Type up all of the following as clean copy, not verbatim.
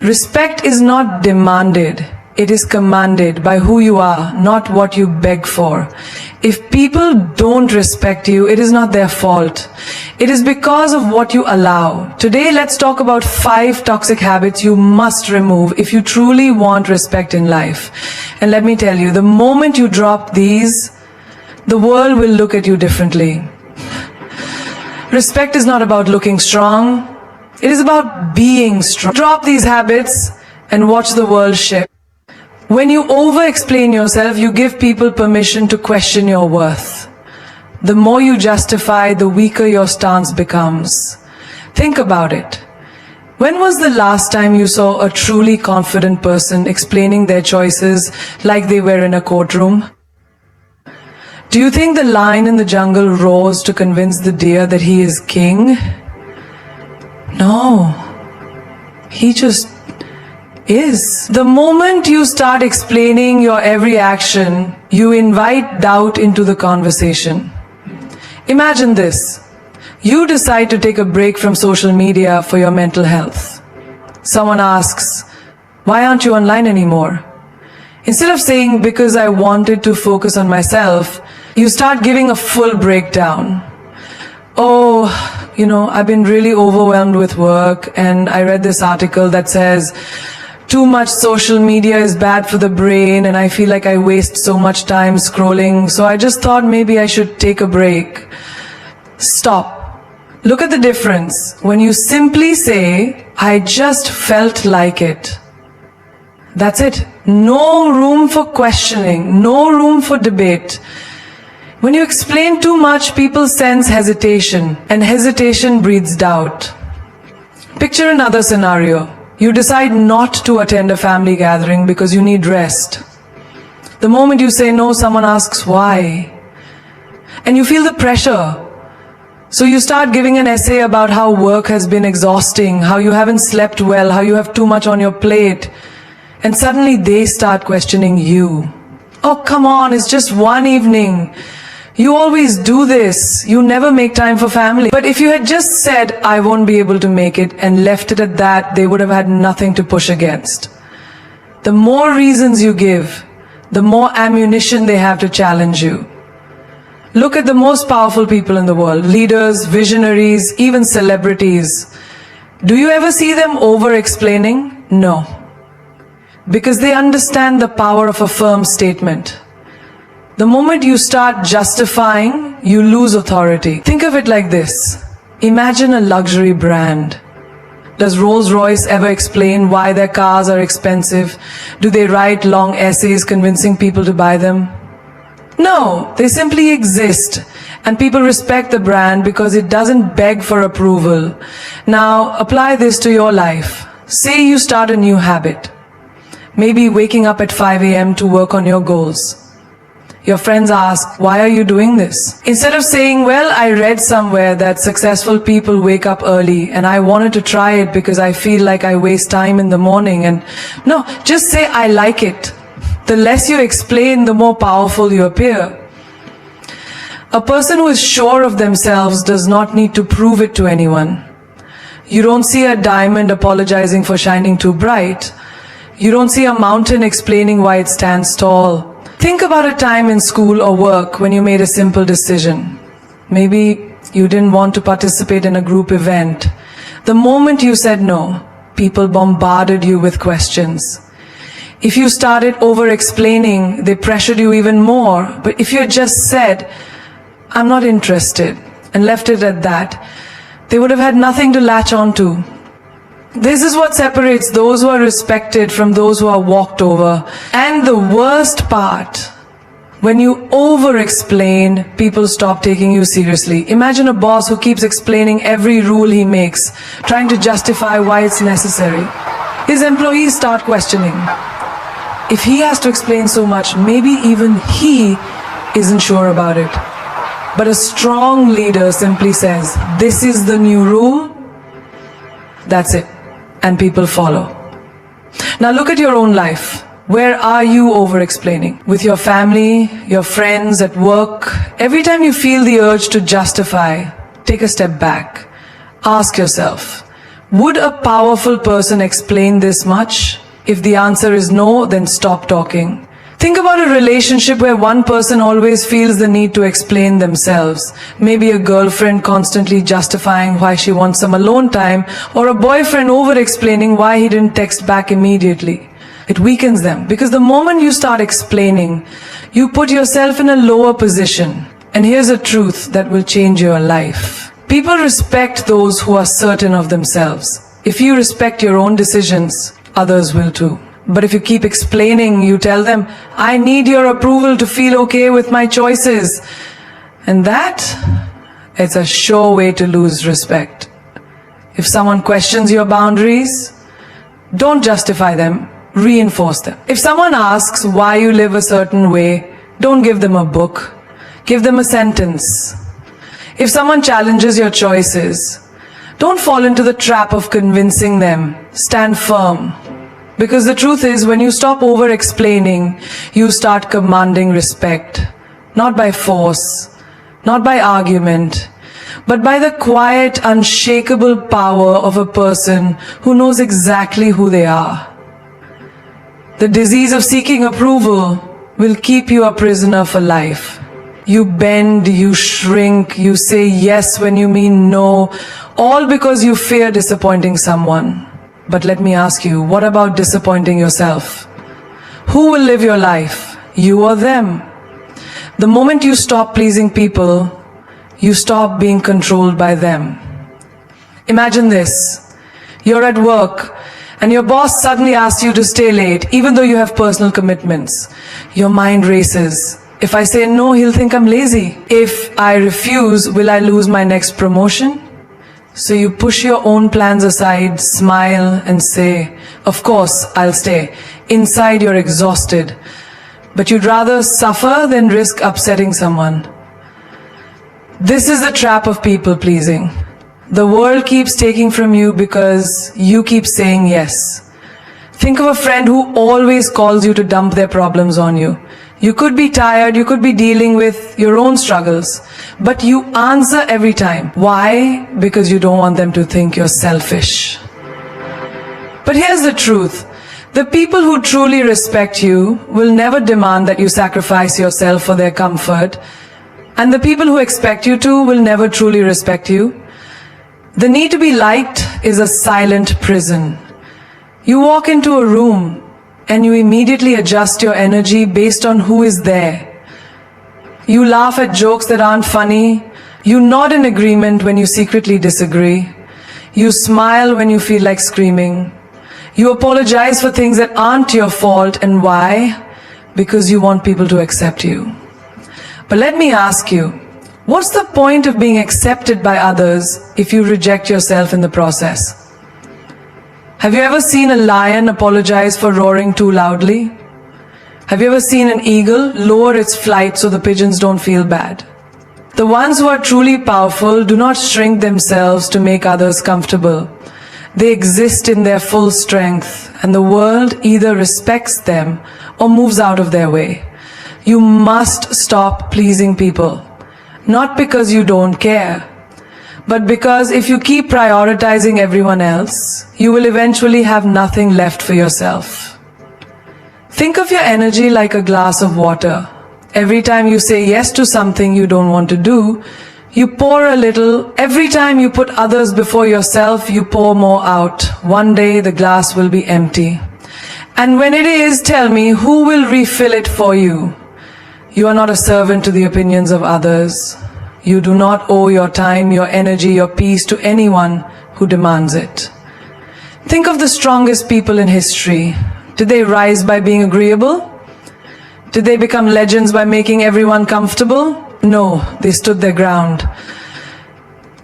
Respect is not demanded. It is commanded by who you are, not what you beg for. If people don't respect you, it is not their fault. It is because of what you allow. Today, let's talk about 5 toxic habits you must remove if you truly want respect in life. And let me tell you, the moment you drop these, the world will look at you differently. Respect is not about looking strong. It is about being strong. Drop these habits and watch the world shift. When you over-explain yourself, you give people permission to question your worth. The more you justify, the weaker your stance becomes. Think about it. When was the last time you saw a truly confident person explaining their choices like they were in a courtroom? Do you think the lion in the jungle roars to convince the deer that he is king? No. He just is. The moment you start explaining your every action, you invite doubt into the conversation. Imagine this. You decide to take a break from social media for your mental health. Someone asks, "Why aren't you online anymore?" Instead of saying, "Because I wanted to focus on myself," you start giving a full breakdown. "Oh, I've been really overwhelmed with work, and I read this article that says, too much social media is bad for the brain, and I feel like I waste so much time scrolling, so I just thought maybe I should take a break." Stop. Look at the difference. When you simply say, "I just felt like it." That's it. No room for questioning, no room for debate. When you explain too much, people sense hesitation, and hesitation breeds doubt. Picture another scenario. You decide not to attend a family gathering because you need rest. The moment you say no, someone asks why. And you feel the pressure. So you start giving an essay about how work has been exhausting, how you haven't slept well, how you have too much on your plate. And suddenly they start questioning you. "Oh, come on, it's just one evening. You always do this. You never make time for family." But if you had just said, "I won't be able to make it," and left it at that, they would have had nothing to push against. The more reasons you give, the more ammunition they have to challenge you. Look at the most powerful people in the world, leaders, visionaries, even celebrities. Do you ever see them over-explaining? No. Because they understand the power of a firm statement. The moment you start justifying, you lose authority. Think of it like this. Imagine a luxury brand. Does Rolls-Royce ever explain why their cars are expensive? Do they write long essays convincing people to buy them? No, they simply exist. And people respect the brand because it doesn't beg for approval. Now, apply this to your life. Say you start a new habit. Maybe waking up at 5 a.m. to work on your goals. Your friends ask, "Why are you doing this?" Instead of saying, "Well, I read somewhere that successful people wake up early and I wanted to try it because I feel like I waste time in the morning," and no, just say, "I like it." The less you explain, the more powerful you appear. A person who is sure of themselves does not need to prove it to anyone. You don't see a diamond apologizing for shining too bright. You don't see a mountain explaining why it stands tall. Think about a time in school or work when you made a simple decision. Maybe you didn't want to participate in a group event. The moment you said no, people bombarded you with questions. If you started over-explaining, they pressured you even more. But if you had just said, "I'm not interested," and left it at that, they would have had nothing to latch on to. This is what separates those who are respected from those who are walked over. And the worst part, when you over-explain, people stop taking you seriously. Imagine a boss who keeps explaining every rule he makes, trying to justify why it's necessary. His employees start questioning. If he has to explain so much, maybe even he isn't sure about it. But a strong leader simply says, "This is the new rule." That's it. And people follow. Now look at your own life. Where are you over-explaining? With your family, your friends, at work? Every time you feel the urge to justify, take a step back. Ask yourself, Would a powerful person explain this much? If the answer is no, then stop talking. Think about a relationship where one person always feels the need to explain themselves. Maybe a girlfriend constantly justifying why she wants some alone time, or a boyfriend over-explaining why he didn't text back immediately. It weakens them, because the moment you start explaining, you put yourself in a lower position. And here's a truth that will change your life. People respect those who are certain of themselves. If you respect your own decisions, others will too. But if you keep explaining, you tell them, I need your approval to feel okay with my choices. And that, it's a sure way to lose respect. If someone questions your boundaries, don't justify them, reinforce them. If someone asks why you live a certain way, don't give them a book, give them a sentence. If someone challenges your choices, don't fall into the trap of convincing them, stand firm. Because the truth is, when you stop over-explaining, you start commanding respect. Not by force, not by argument, but by the quiet, unshakable power of a person who knows exactly who they are. The disease of seeking approval will keep you a prisoner for life. You bend, you shrink, you say yes when you mean no, all because you fear disappointing someone. But let me ask you, what about disappointing yourself? Who will live your life? You or them? The moment you stop pleasing people, you stop being controlled by them. Imagine this. You're at work and your boss suddenly asks you to stay late, even though you have personal commitments. Your mind races. If I say no, he'll think I'm lazy. If I refuse, will I lose my next promotion? So you push your own plans aside, smile and say, of course, I'll stay. Inside you're exhausted, but you'd rather suffer than risk upsetting someone. This is the trap of people pleasing. The world keeps taking from you because you keep saying yes. Think of a friend who always calls you to dump their problems on you. You could be tired, you could be dealing with your own struggles, but you answer every time. Why? Because you don't want them to think you're selfish. But here's the truth. The people who truly respect you will never demand that you sacrifice yourself for their comfort, and the people who expect you to will never truly respect you. The need to be liked is a silent prison. You walk into a room and you immediately adjust your energy based on who is there. You laugh at jokes that aren't funny. You nod in agreement when you secretly disagree. You smile when you feel like screaming. You apologize for things that aren't your fault. And why? Because you want people to accept you. But let me ask you, what's the point of being accepted by others if you reject yourself in the process? Have you ever seen a lion apologize for roaring too loudly? Have you ever seen an eagle lower its flight so the pigeons don't feel bad? The ones who are truly powerful do not shrink themselves to make others comfortable. They exist in their full strength, and the world either respects them or moves out of their way. You must stop pleasing people, not because you don't care, but because if you keep prioritizing everyone else, you will eventually have nothing left for yourself. Think of your energy like a glass of water. Every time you say yes to something you don't want to do, you pour a little. Every time you put others before yourself, you pour more out. One day the glass will be empty. And when it is, tell me, who will refill it for you? You are not a servant to the opinions of others. You do not owe your time, your energy, your peace to anyone who demands it. Think of the strongest people in history. Did they rise by being agreeable? Did they become legends by making everyone comfortable? No, they stood their ground.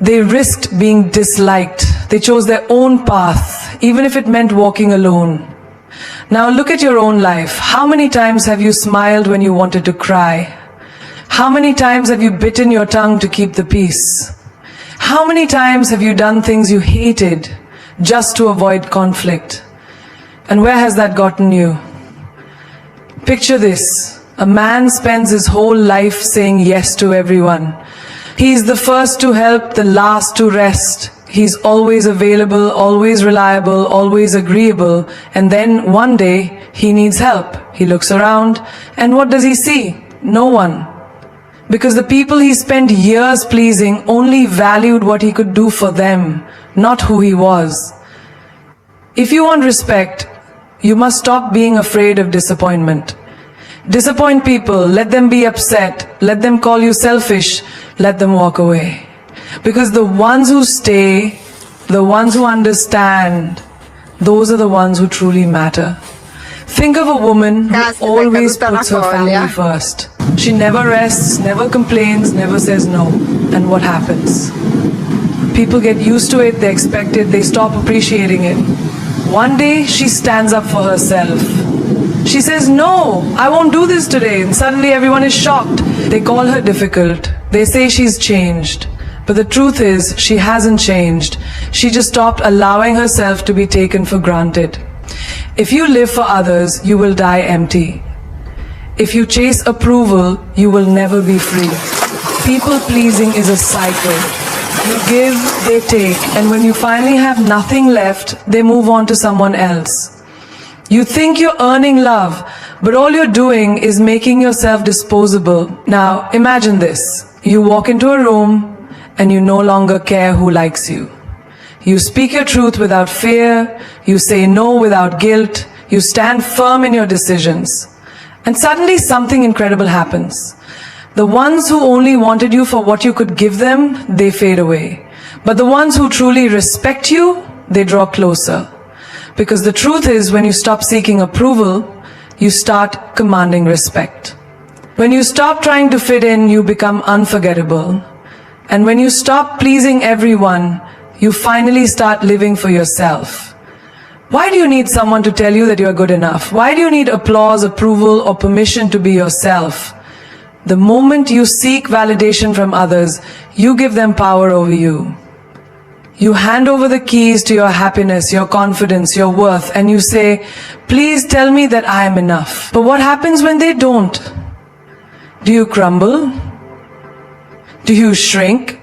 They risked being disliked. They chose their own path, even if it meant walking alone. Now look at your own life. How many times have you smiled when you wanted to cry? How many times have you bitten your tongue to keep the peace? How many times have you done things you hated just to avoid conflict? And where has that gotten you? Picture this. A man spends his whole life saying yes to everyone. He is the first to help, the last to rest. He's always available, always reliable, always agreeable, and then one day he needs help. He looks around, and what does he see? No one. Because the people he spent years pleasing only valued what he could do for them, not who he was. If you want respect, you must stop being afraid of disappointment. Disappoint people, let them be upset, let them call you selfish, let them walk away. Because the ones who stay, the ones who understand, those are the ones who truly matter. Think of a woman who always puts her family first. She never rests, never complains, never says no. And what happens? People get used to it, they expect it, they stop appreciating it. One day she stands up for herself. She says, no, I won't do this today. And suddenly everyone is shocked. They call her difficult. They say she's changed. But the truth is, she hasn't changed. She just stopped allowing herself to be taken for granted. If you live for others, you will die empty. If you chase approval, you will never be free. People pleasing is a cycle. You give, they take, and when you finally have nothing left, they move on to someone else. You think you're earning love, but all you're doing is making yourself disposable. Now, imagine this. You walk into a room, and you no longer care who likes you. You speak your truth without fear, you say no without guilt, you stand firm in your decisions. And suddenly something incredible happens. The ones who only wanted you for what you could give them, they fade away. But the ones who truly respect you, they draw closer. Because the truth is, when you stop seeking approval, you start commanding respect. When you stop trying to fit in, you become unforgettable. And when you stop pleasing everyone, you finally start living for yourself. Why do you need someone to tell you that you're good enough? Why do you need applause, approval, or permission to be yourself? The moment you seek validation from others, you give them power over you. You hand over the keys to your happiness, your confidence, your worth, and you say, please tell me that I am enough. But what happens when they don't? Do you crumble? Do you shrink?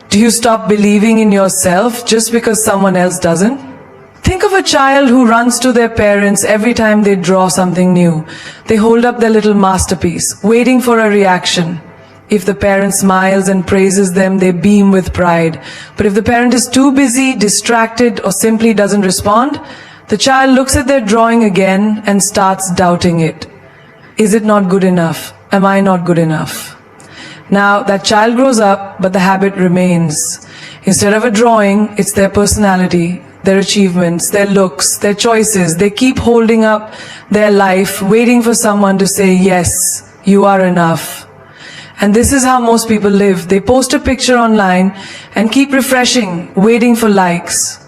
Do you stop believing in yourself just because someone else doesn't? Think of a child who runs to their parents every time they draw something new. They hold up their little masterpiece, waiting for a reaction. If the parent smiles and praises them, they beam with pride. But if the parent is too busy, distracted, or simply doesn't respond, the child looks at their drawing again and starts doubting it. Is it not good enough? Am I not good enough? Now, that child grows up, but the habit remains. Instead of a drawing, it's their personality, their achievements, their looks, their choices. They keep holding up their life, waiting for someone to say, yes, you are enough. And this is how most people live. They post a picture online and keep refreshing, waiting for likes.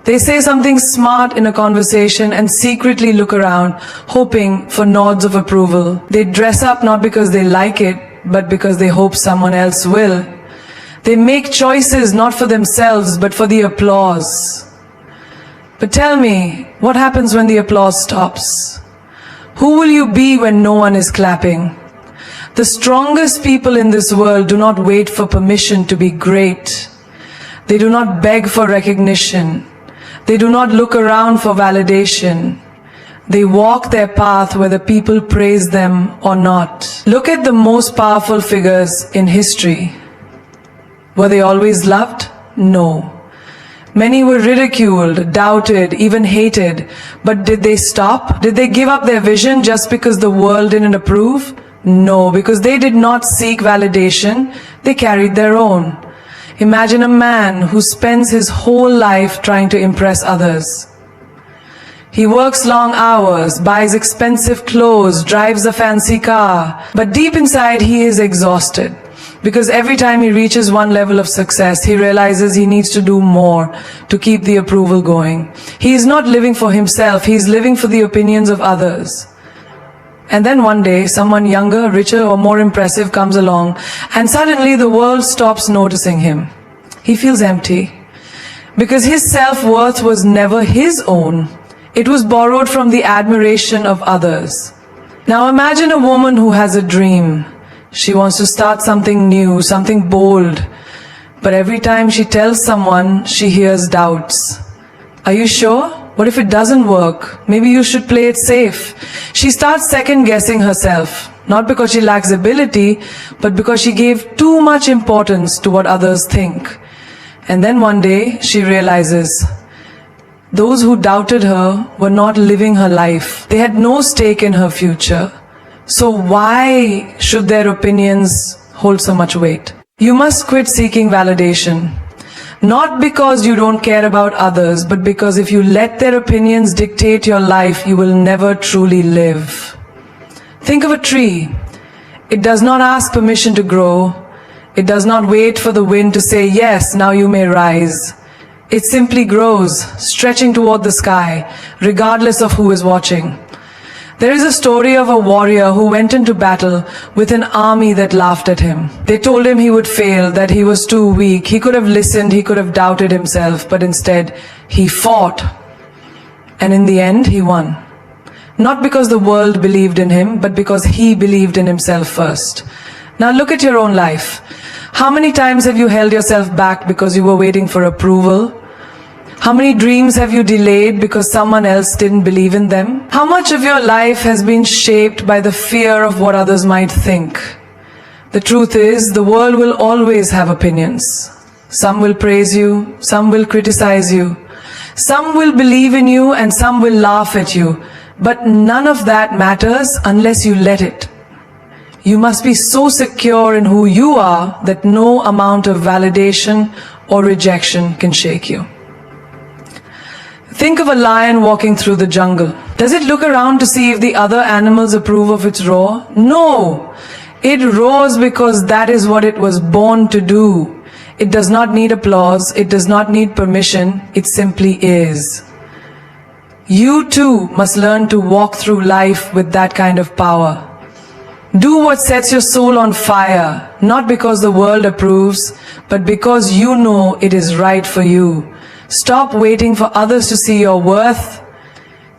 They say something smart in a conversation and secretly look around, hoping for nods of approval. They dress up not because they like it, but because they hope someone else will. They make choices not for themselves, but for the applause. But tell me, what happens when the applause stops? Who will you be when no one is clapping? The strongest people in this world do not wait for permission to be great. They do not beg for recognition. They do not look around for validation. They walk their path whether people praise them or not. Look at the most powerful figures in history. Were they always loved? No. Many were ridiculed, doubted, even hated. But did they stop? Did they give up their vision just because the world didn't approve? No, because they did not seek validation. They carried their own. Imagine a man who spends his whole life trying to impress others. He works long hours, buys expensive clothes, drives a fancy car, but deep inside he is exhausted. Because every time he reaches one level of success, he realizes he needs to do more to keep the approval going. He is not living for himself, he is living for the opinions of others. And then one day, someone younger, richer, or more impressive comes along, and suddenly the world stops noticing him. He feels empty. Because his self-worth was never his own. It was borrowed from the admiration of others. Now imagine a woman who has a dream. She wants to start something new, something bold. But every time she tells someone, she hears doubts. Are you sure? What if it doesn't work? Maybe you should play it safe. She starts second guessing herself, not because she lacks ability, but because she gave too much importance to what others think. And then one day she realizes those who doubted her were not living her life. They had no stake in her future. So why should their opinions hold so much weight? You must quit seeking validation. Not because you don't care about others, but because if you let their opinions dictate your life, you will never truly live. Think of a tree. It does not ask permission to grow. It does not wait for the wind to say, yes, now you may rise. It simply grows, stretching toward the sky, regardless of who is watching. There is a story of a warrior who went into battle with an army that laughed at him. They told him he would fail, that he was too weak. He could have listened, he could have doubted himself, but instead he fought. And in the end, he won. Not because the world believed in him, but because he believed in himself first. Now look at your own life. How many times have you held yourself back because you were waiting for approval? How many dreams have you delayed because someone else didn't believe in them? How much of your life has been shaped by the fear of what others might think? The truth is, the world will always have opinions. Some will praise you, some will criticize you. Some will believe in you and some will laugh at you. But none of that matters unless you let it. You must be so secure in who you are that no amount of validation or rejection can shake you. Think of a lion walking through the jungle. Does it look around to see if the other animals approve of its roar? No! It roars because that is what it was born to do. It does not need applause, it does not need permission, it simply is. You too must learn to walk through life with that kind of power. Do what sets your soul on fire, not because the world approves, but because you know it is right for you. Stop waiting for others to see your worth.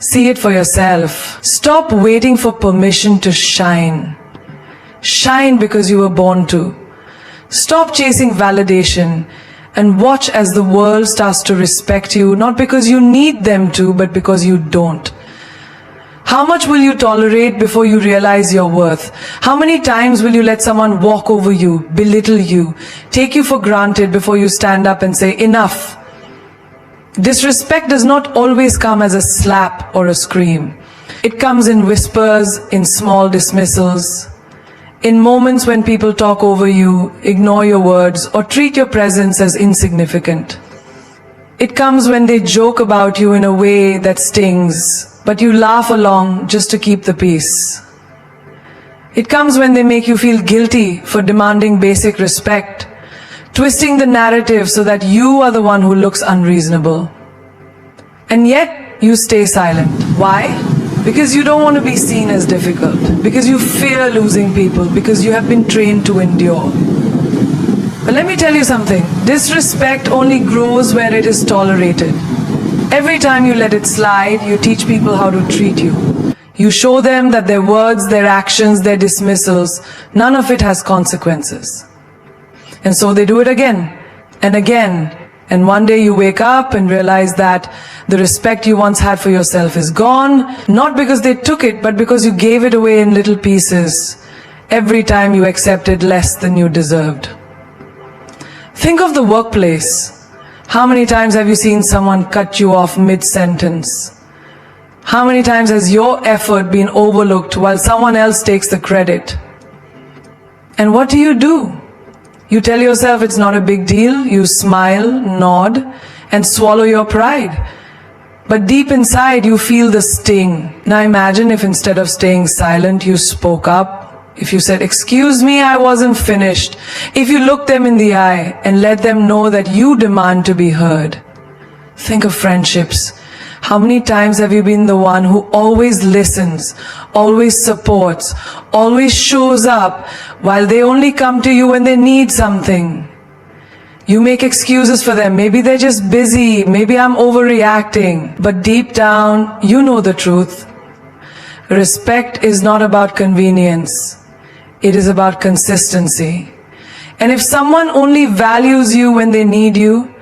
See it for yourself. Stop waiting for permission to shine. Shine because you were born to. Stop chasing validation and watch as the world starts to respect you, not because you need them to, but because you don't. How much will you tolerate before you realize your worth? How many times will you let someone walk over you, belittle you, take you for granted before you stand up and say, enough? Disrespect does not always come as a slap or a scream. It comes in whispers, in small dismissals, in moments when people talk over you, ignore your words, or treat your presence as insignificant. It comes when they joke about you in a way that stings, but you laugh along just to keep the peace. It comes when they make you feel guilty for demanding basic respect, twisting the narrative so that you are the one who looks unreasonable. And yet, you stay silent. Why? Because you don't want to be seen as difficult. Because you fear losing people. Because you have been trained to endure. But let me tell you something. Disrespect only grows where it is tolerated. Every time you let it slide, you teach people how to treat you. You show them that their words, their actions, their dismissals, none of it has consequences. And so they do it again and again. And one day you wake up and realize that the respect you once had for yourself is gone, not because they took it, but because you gave it away in little pieces every time you accepted less than you deserved. Think of the workplace. How many times have you seen someone cut you off mid-sentence? How many times has your effort been overlooked while someone else takes the credit? And what do? You tell yourself it's not a big deal, you smile, nod, and swallow your pride. But deep inside you feel the sting. Now imagine if instead of staying silent, you spoke up. If you said, "Excuse me, I wasn't finished." If you looked them in the eye and let them know that you demand to be heard. Think of friendships. How many times have you been the one who always listens, always supports, always shows up, while they only come to you when they need something? You make excuses for them. Maybe they're just busy. Maybe I'm overreacting. But deep down, you know the truth. Respect is not about convenience. It is about consistency. And if someone only values you when they need you,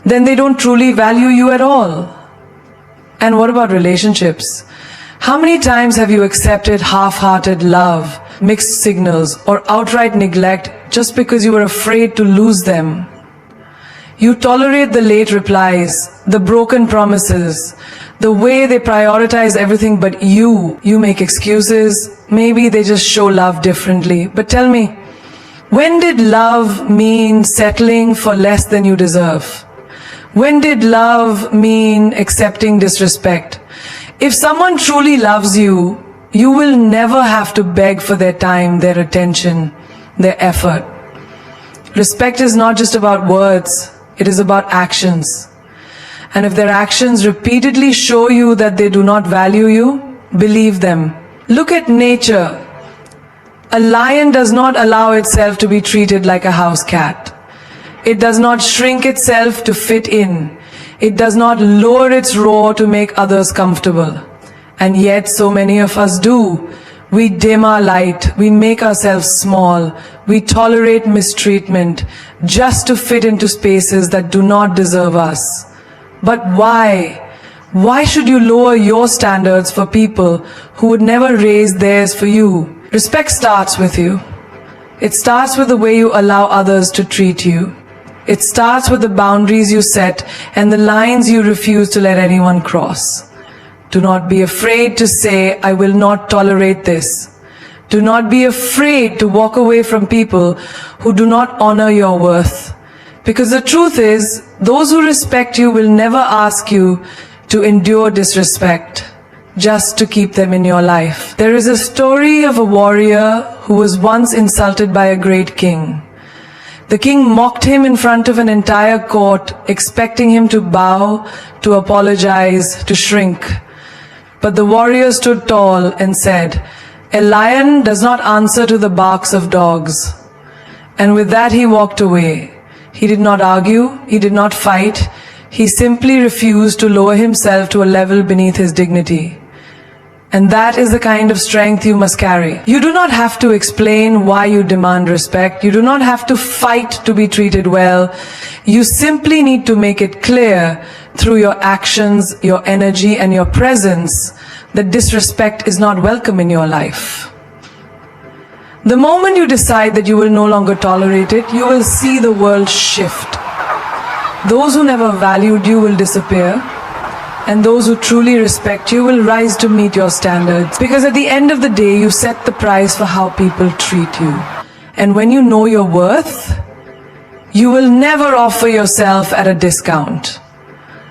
then they don't truly value you at all. And what about relationships? How many times have you accepted half-hearted love, mixed signals, or outright neglect just because you were afraid to lose them? You tolerate the late replies, the broken promises, the way they prioritize everything but you. You make excuses. Maybe they just show love differently. But tell me, when did love mean settling for less than you deserve? When did love mean accepting disrespect? If someone truly loves you, you will never have to beg for their time, their attention, their effort. Respect is not just about words, it is about actions. And if their actions repeatedly show you that they do not value you, believe them. Look at nature. A lion does not allow itself to be treated like a house cat. It does not shrink itself to fit in. It does not lower its roar to make others comfortable. And yet so many of us do. We dim our light. We make ourselves small. We tolerate mistreatment just to fit into spaces that do not deserve us. But why? Why should you lower your standards for people who would never raise theirs for you? Respect starts with you. It starts with the way you allow others to treat you. It starts with the boundaries you set and the lines you refuse to let anyone cross. Do not be afraid to say, I will not tolerate this. Do not be afraid to walk away from people who do not honor your worth. Because the truth is, those who respect you will never ask you to endure disrespect just to keep them in your life. There is a story of a warrior who was once insulted by a great king. The king mocked him in front of an entire court, expecting him to bow, to apologize, to shrink. But the warrior stood tall and said, "A lion does not answer to the barks of dogs." And with that he walked away. He did not argue, he did not fight, he simply refused to lower himself to a level beneath his dignity. And that is the kind of strength you must carry. You do not have to explain why you demand respect. You do not have to fight to be treated well. You simply need to make it clear through your actions, your energy, and your presence that disrespect is not welcome in your life. The moment you decide that you will no longer tolerate it, you will see the world shift. Those who never valued you will disappear, and those who truly respect you will rise to meet your standards. Because at the end of the day, you set the price for how people treat you. And when you know your worth, you will never offer yourself at a discount.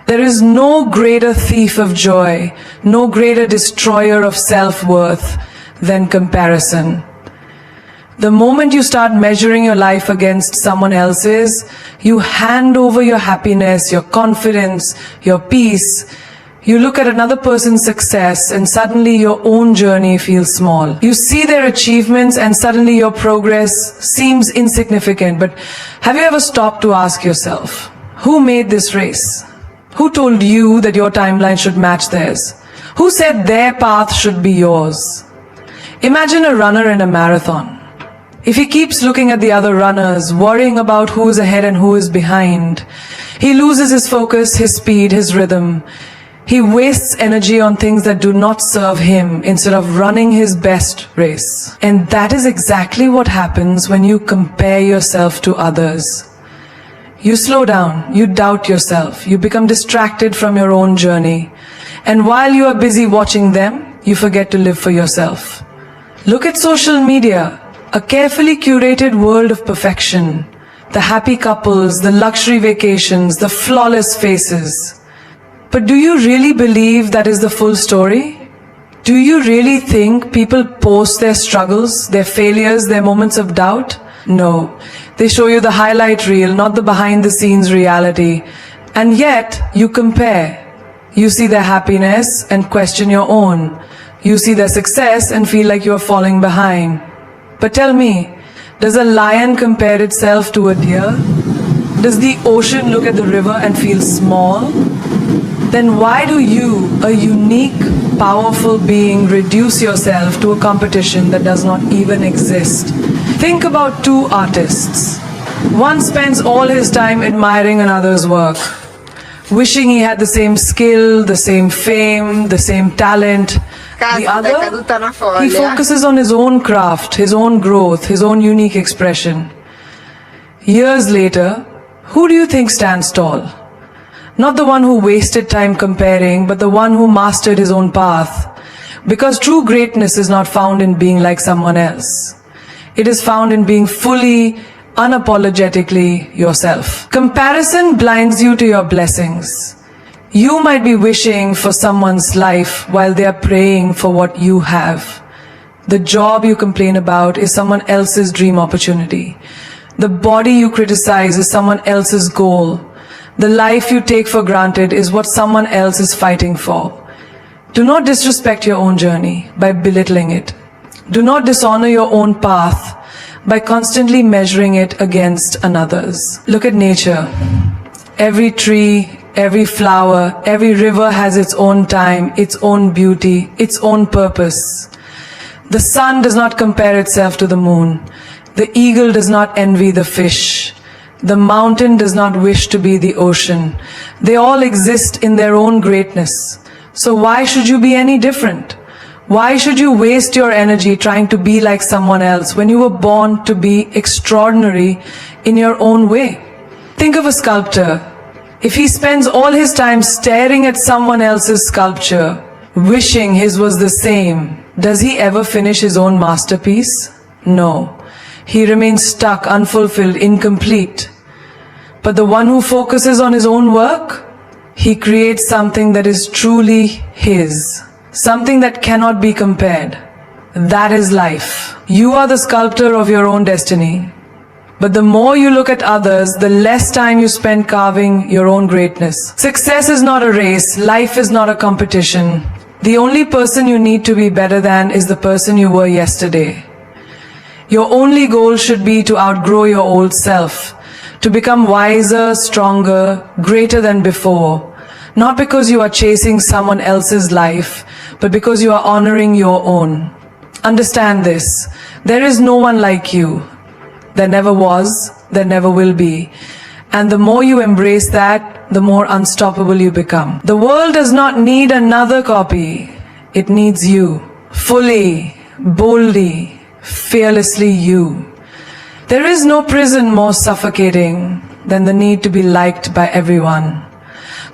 There is no greater thief of joy, no greater destroyer of self-worth than comparison. The moment you start measuring your life against someone else's, you hand over your happiness, your confidence, your peace. You look at another person's success and suddenly your own journey feels small. You see their achievements and suddenly your progress seems insignificant. But have you ever stopped to ask yourself, who made this race? Who told you that your timeline should match theirs? Who said their path should be yours? Imagine a runner in a marathon. If he keeps looking at the other runners, worrying about who is ahead and who is behind, he loses his focus, his speed, his rhythm. He wastes energy on things that do not serve him instead of running his best race. And that is exactly what happens when you compare yourself to others. You slow down, you doubt yourself, you become distracted from your own journey. And while you are busy watching them, you forget to live for yourself. Look at social media. A carefully curated world of perfection. The happy couples, the luxury vacations, the flawless faces. But do you really believe that is the full story? Do you really think people post their struggles, their failures, their moments of doubt? No. They show you the highlight reel, not the behind-the-scenes reality. And yet, you compare. You see their happiness and question your own. You see their success and feel like you're falling behind. But tell me, does a lion compare itself to a deer? Does the ocean look at the river and feel small? Then why do you, a unique, powerful being, reduce yourself to a competition that does not even exist? Think about two artists. One spends all his time admiring another's work, wishing he had the same skill, the same fame, the same talent. The other, he focuses on his own craft, his own growth, his own unique expression. Years later, who do you think stands tall? Not the one who wasted time comparing, but the one who mastered his own path. Because true greatness is not found in being like someone else. It is found in being fully, unapologetically yourself. Comparison blinds you to your blessings. You might be wishing for someone's life while they are praying for what you have. The job you complain about is someone else's dream opportunity. The body you criticize is someone else's goal. The life you take for granted is what someone else is fighting for. Do not disrespect your own journey by belittling it. Do not dishonor your own path by constantly measuring it against another's. Look at nature. Every tree, every flower, every river has its own time, its own beauty, its own purpose. The sun does not compare itself to the moon. The eagle does not envy the fish. The mountain does not wish to be the ocean. They all exist in their own greatness. So why should you be any different? Why should you waste your energy trying to be like someone else when you were born to be extraordinary in your own way? Think of a sculptor. If he spends all his time staring at someone else's sculpture, wishing his was the same, does he ever finish his own masterpiece? No. He remains stuck, unfulfilled, incomplete. But the one who focuses on his own work, he creates something that is truly his, something that cannot be compared. That is life. You are the sculptor of your own destiny. But the more you look at others, the less time you spend carving your own greatness. Success is not a race. Life is not a competition. The only person you need to be better than is the person you were yesterday. Your only goal should be to outgrow your old self, to become wiser, stronger, greater than before. Not because you are chasing someone else's life, but because you are honoring your own. Understand this. There is no one like you. There never was, there never will be. And the more you embrace that, the more unstoppable you become. The world does not need another copy. It needs you. Fully, boldly, fearlessly you. There is no prison more suffocating than the need to be liked by everyone.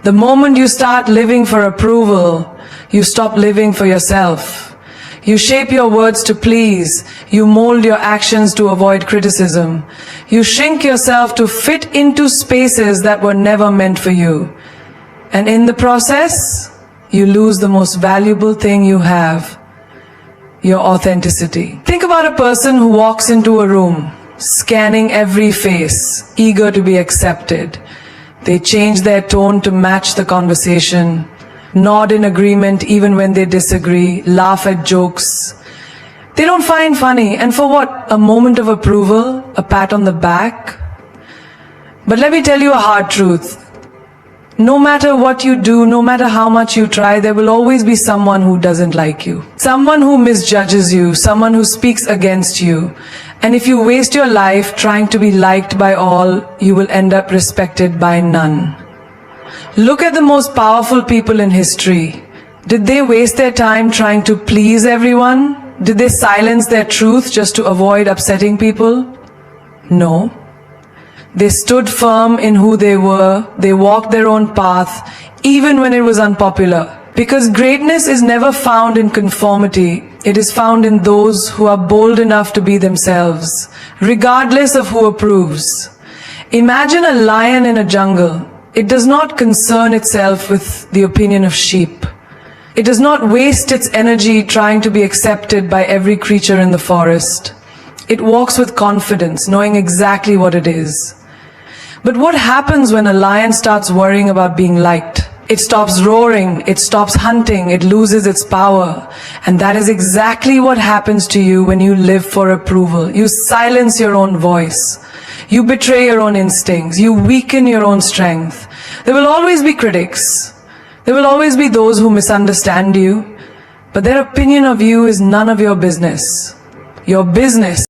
The moment you start living for approval, you stop living for yourself. You shape your words to please. You mold your actions to avoid criticism. You shrink yourself to fit into spaces that were never meant for you. And in the process, you lose the most valuable thing you have, your authenticity. Think about a person who walks into a room, scanning every face, eager to be accepted. They change their tone to match the conversation, nod in agreement even when they disagree, laugh at jokes they don't find funny. And for what? A moment of approval? A pat on the back? But let me tell you a hard truth. No matter what you do, no matter how much you try, there will always be someone who doesn't like you. Someone who misjudges you, someone who speaks against you. And if you waste your life trying to be liked by all, you will end up respected by none. Look at the most powerful people in history. Did they waste their time trying to please everyone? Did they silence their truth just to avoid upsetting people? No. They stood firm in who they were. They walked their own path, even when it was unpopular. Because greatness is never found in conformity. It is found in those who are bold enough to be themselves, regardless of who approves. Imagine a lion in a jungle. It does not concern itself with the opinion of sheep. It does not waste its energy trying to be accepted by every creature in the forest. It walks with confidence, knowing exactly what it is. But what happens when a lion starts worrying about being liked? It stops roaring, it stops hunting, it loses its power. And that is exactly what happens to you when you live for approval. You silence your own voice. You betray your own instincts. You weaken your own strength. There will always be critics. There will always be those who misunderstand you. But their opinion of you is none of your business. Your business